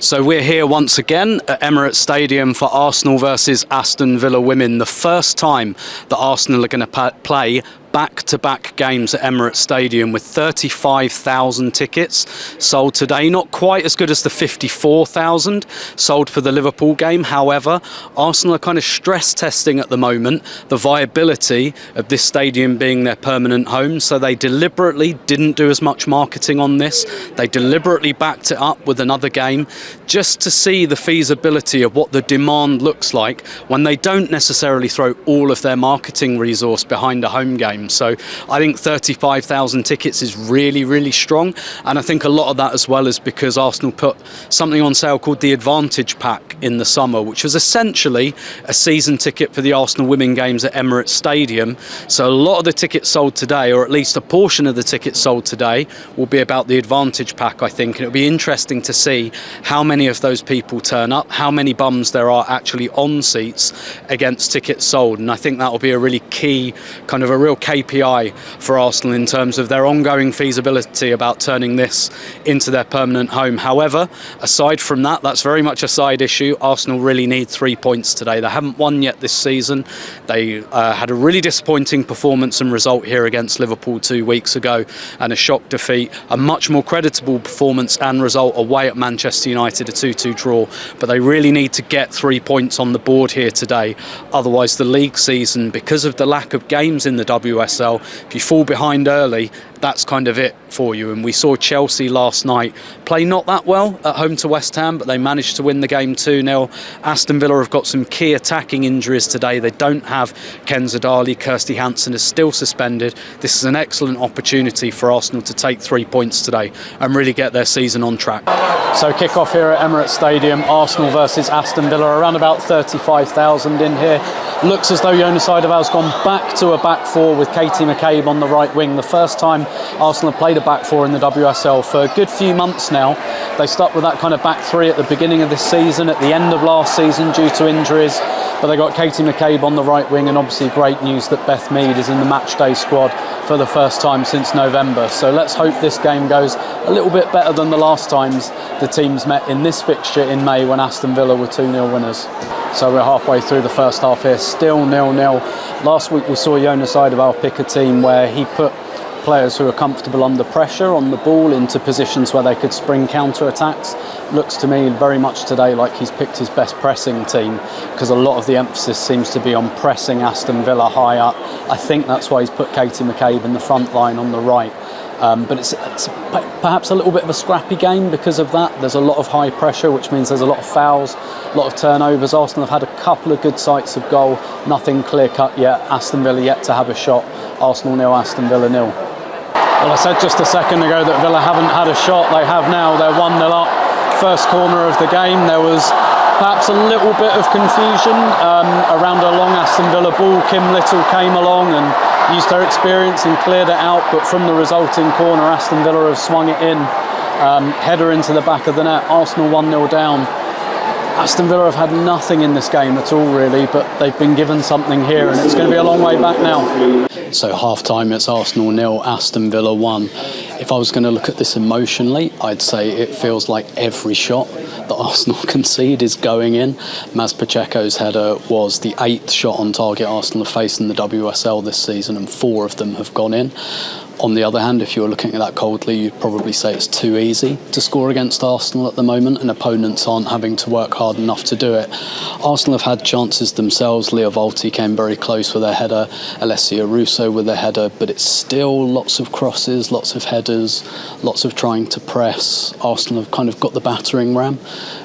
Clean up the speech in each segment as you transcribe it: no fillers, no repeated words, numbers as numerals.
So we're here once again at Emirates Stadium for Arsenal versus Aston Villa women. The first time that Arsenal are going to play back-to-back games at Emirates Stadium, with 35,000 tickets sold today. Not quite as good as the 54,000 sold for the Liverpool game. However, Arsenal are kind of stress testing at the moment the viability of this stadium being their permanent home. So they deliberately didn't do as much marketing on this. They deliberately backed it up with another game just to see the feasibility of what the demand looks like when they don't necessarily throw all of their marketing resource behind a home game. So I think 35,000 tickets is really, really strong. And I think a lot of that as well is because Arsenal put something on sale called the Advantage Pack in the summer, which was essentially a season ticket for the Arsenal women games at Emirates Stadium. So a lot of the tickets sold today, or at least a portion of the tickets sold today, will be about the Advantage Pack, I think. And it'll be interesting to see how many of those people turn up, how many bums there are actually on seats against tickets sold. And I think that will be a really key, kind of a real KPI for Arsenal in terms of their ongoing feasibility about turning this into their permanent home. However, aside from that, that's very much a side issue. Arsenal really need 3 points today. They haven't won yet this season. They had a really disappointing performance and result here against Liverpool 2 weeks ago, and a shock defeat. A much more creditable performance and result away at Manchester United, a 2-2 draw. But they really need to get 3 points on the board here today. Otherwise, the league season, because of the lack of games in the WSL, if you fall behind early, that's kind of it for you. And we saw Chelsea last night play not that well at home to West Ham, but they managed to win the game 2-0. Aston Villa have got some key attacking injuries today. They don't have Kenza Dali. Kirsty Hansen is still suspended. This is an excellent opportunity for Arsenal to take 3 points today and really get their season on track. So kick-off here at Emirates Stadium, Arsenal versus Aston Villa, around about 35,000 in here. Looks as though Jonas Eidevall has gone back to a back four with Katie McCabe on the right wing. The first time Arsenal have played a back four in the WSL for a good few months now. They stuck with that kind of back three at the beginning of this season, at the end of last season due to injuries. But they got Katie McCabe on the right wing, and obviously great news that Beth Mead is in the matchday squad for the first time since November. So let's hope this game goes a little bit better than the last times the teams met in this fixture in May when Aston Villa were 2-0 winners. So we're halfway through the first half here, still 0-0. Last week we saw Jonas Eidevall pick a team where he put players who are comfortable under pressure on the ball into positions where they could spring counter-attacks. Looks to me very much today like he's picked his best pressing team, because a lot of the emphasis seems to be on pressing Aston Villa high up. I think that's why he's put Katie McCabe in the front line on the right. But it's perhaps a little bit of a scrappy game because of that. There's a lot of high pressure, which means there's a lot of fouls, a lot of turnovers. Arsenal have had a couple of good sights of goal, nothing clear-cut yet. Aston Villa yet to have a shot. Arsenal 0, Aston Villa 0. Well, I said just a second ago that Villa haven't had a shot. They have now. They're 1-0 up. First corner of the game. There was perhaps a little bit of confusion around a long Aston Villa ball. Kim Little came along and used her experience and cleared it out, but from the resulting corner, Aston Villa have swung it in, header into the back of the net. Arsenal 1-0 down. Aston Villa have had nothing in this game at all, really, but they've been given something here, and it's going to be a long way back now. So half-time, it's Arsenal 0, Aston Villa 1. If I was going to look at this emotionally, I'd say it feels like every shot that Arsenal concede is going in. Maz Pacheco's header was the 8th shot on target Arsenal have faced in the WSL this season, and 4 of them have gone in. On the other hand, if you're looking at that coldly, you'd probably say it's too easy to score against Arsenal at the moment, and opponents aren't having to work hard enough to do it. Arsenal have had chances themselves. Leah Volti came very close with her header, Alessia Russo with their header, but it's still lots of crosses, lots of headers, lots of trying to press. Arsenal have kind of got the battering ram,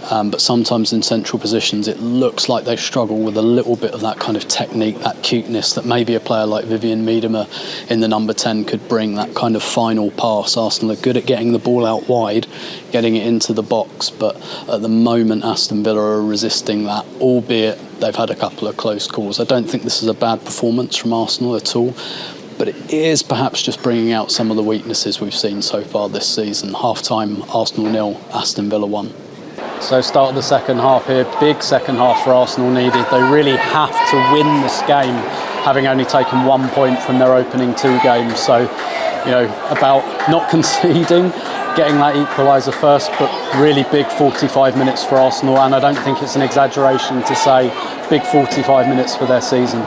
but sometimes in central positions it looks like they struggle with a little bit of that kind of technique, that cuteness that maybe a player like Vivian Miedema in the number 10 could bring. That kind of final pass. Arsenal are good at getting the ball out wide, getting it into the box, but at the moment Aston Villa are resisting that, albeit they've had a couple of close calls. I don't think this is a bad performance from Arsenal at all, but it is perhaps just bringing out some of the weaknesses we've seen so far this season. Half-time, Arsenal 0, Aston Villa 1. So start of the second half here, big second half for Arsenal needed. They really have to win this game, having only taken 1 point from their opening 2 games. So, you know, about not conceding, getting that equaliser first, but really big 45 minutes for Arsenal, and I don't think it's an exaggeration to say big 45 minutes for their season.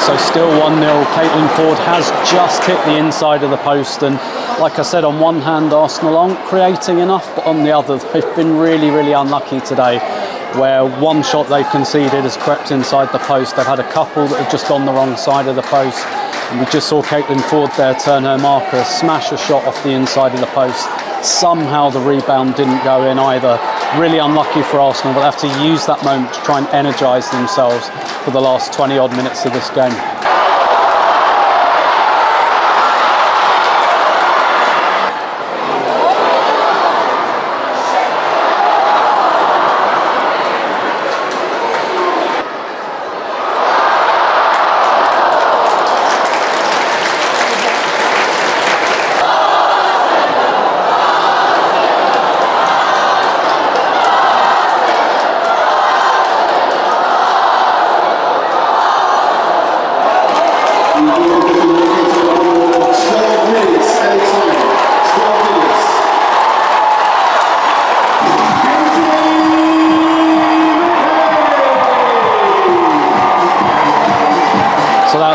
So still 1-0, Caitlin Ford has just hit the inside of the post, and like I said, on one hand Arsenal aren't creating enough, but on the other they've been really, really unlucky today, where one shot they've conceded has crept inside the post. They've had a couple that have just gone the wrong side of the post, and we just saw Caitlin Ford there turn her marker, smash a shot off the inside of the post. Somehow the rebound didn't go in either. Really unlucky for Arsenal, but they have to use that moment to try and energise themselves for the last 20 odd minutes of this game.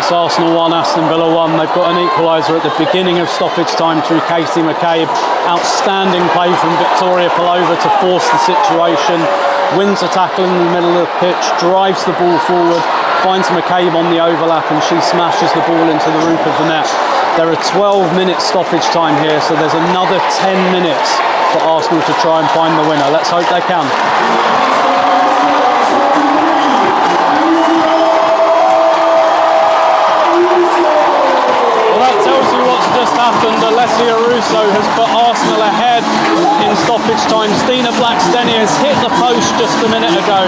Arsenal 1, Aston Villa 1. They've got an equaliser at the beginning of stoppage time through McCabe. Outstanding play from Victoria Pelova to force the situation. Wins a tackle in the middle of the pitch, drives the ball forward, finds McCabe on the overlap, and she smashes the ball into the roof of the net. There are 12 minutes stoppage time here, so there's another 10 minutes for Arsenal to try and find the winner. Let's hope they can. Happened. Alessia Russo has put Arsenal ahead in stoppage time. Stina Blackstenius has hit the post just a minute ago,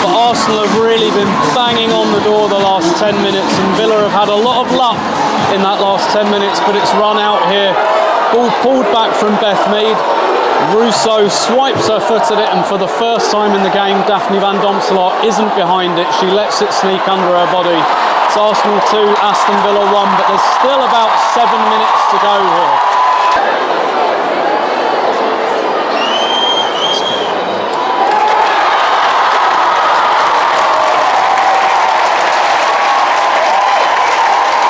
but Arsenal have really been banging on the door the last 10 minutes, and Villa have had a lot of luck in that last 10 minutes, but it's run out here. Ball pulled back from Beth Mead. Russo swipes her foot at it, and for the first time in the game, Daphne Van Domselaar isn't behind it. She lets it sneak under her body. It's Arsenal 2, Aston Villa 1, but there's still about 7 minutes to go here.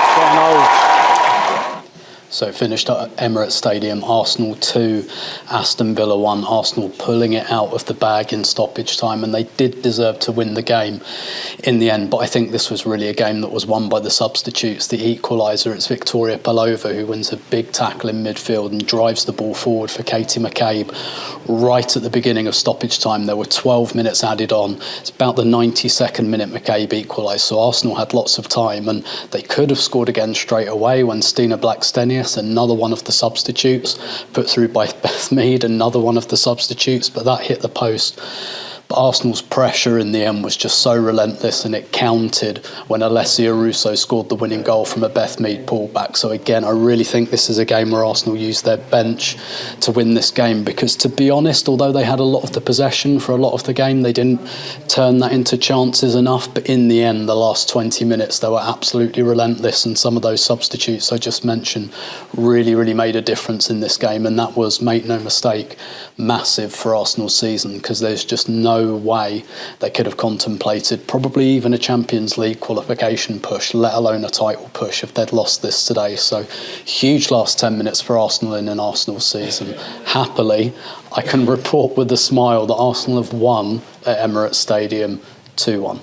It's getting old. So finished at Emirates Stadium, Arsenal 2, Aston Villa 1, Arsenal pulling it out of the bag in stoppage time, and they did deserve to win the game in the end, but I think this was really a game that was won by the substitutes. The equaliser, it's Victoria Pelova who wins a big tackle in midfield and drives the ball forward for Katie McCabe right at the beginning of stoppage time. There were 12 minutes added on. It's about the 92nd minute McCabe equalised, so Arsenal had lots of time, and they could have scored again straight away when Stina Blackstenius, another one of the substitutes, put through by Beth Mead, another one of the substitutes, but that hit the post. But Arsenal's pressure in the end was just so relentless, and it counted when Alessia Russo scored the winning goal from a Beth Mead pullback. So again, I really think this is a game where Arsenal used their bench to win this game, because to be honest, although they had a lot of the possession for a lot of the game, they didn't turn that into chances enough. But in the end, the last 20 minutes, they were absolutely relentless, and some of those substitutes I just mentioned really, really made a difference in this game. And that was, make no mistake, massive for Arsenal's season, because there's just no way they could have contemplated probably even a Champions League qualification push, let alone a title push, if they'd lost this today. So huge last 10 minutes for Arsenal in an Arsenal season. Happily, I can report with a smile that Arsenal have won at Emirates Stadium 2-1.